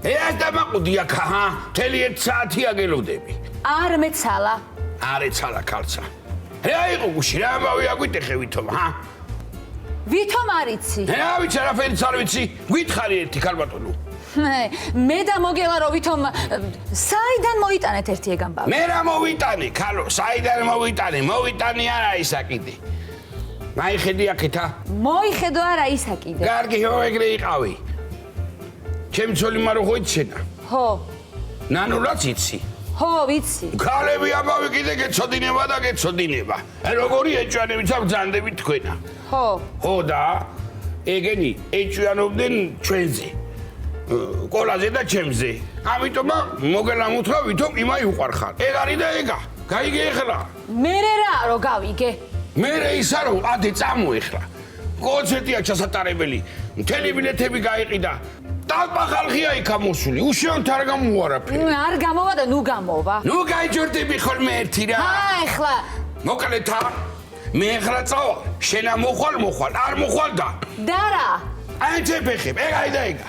ეს დამაყუდია ხა, მთელი 1 საათი აგელოდები. არ მეცალა. არ ეცალა ქალცა. რა იყო გუში, რა ამბავი აგვიტეხე ვითომ, ჰა? ვითომ არიცი? რა ვიცი, არაფერიც არ ვიცი, გითხარი ერთი ქალბატონო. მე და მოგელა რომ ვითომ საიდან მოიტანეთ ერთი ეგ ამბავი? მე რა მოვიტანე, ქალო, საიდან მოვიტანე არა ისა კიდე. მაიხედი აქეთა? მოიხედო არა ისა კიდე. კარგი, ხო ეგრე იყავი. ჩემი ცოლი მარო ხო იცენა? ხო. ნანულაც იცი? ხო, ვიცი. ქალები ამბავი კიდე გეცოდინება და გეცოდინება. როგორი ეჭვიანებით ბრძანდებით თქვენა? ხო. ხო და ეგენი ეჭვიანობდნენ ჩვენზე. კოლაზე და ჩემზე. ამიტომ მოგელამუთხა ვითომ იმაი უყარხარ. ეგ არის და ეგა. გაიგე ეხლა. მე რა რო გავიგე? მე ისა რომ ადე წამოეხლა. კონცერტია ჩასატარებელი. მთელი ბილეთები გაიყიდა. ტალპა ხალხია იქ ამოსული. უშუალოდ არ გამოუარაფერი. არ გამოვა და ნუ გამოვა. ნუ გაიჯორდები ხოლმე ერთი რა. ეხლა. მოკლედ მე ეხლა წავალ. შენა მოხვალ, არ მოხვალ და. და რა? აი ძებეხებ, ეგ აი და ეგა.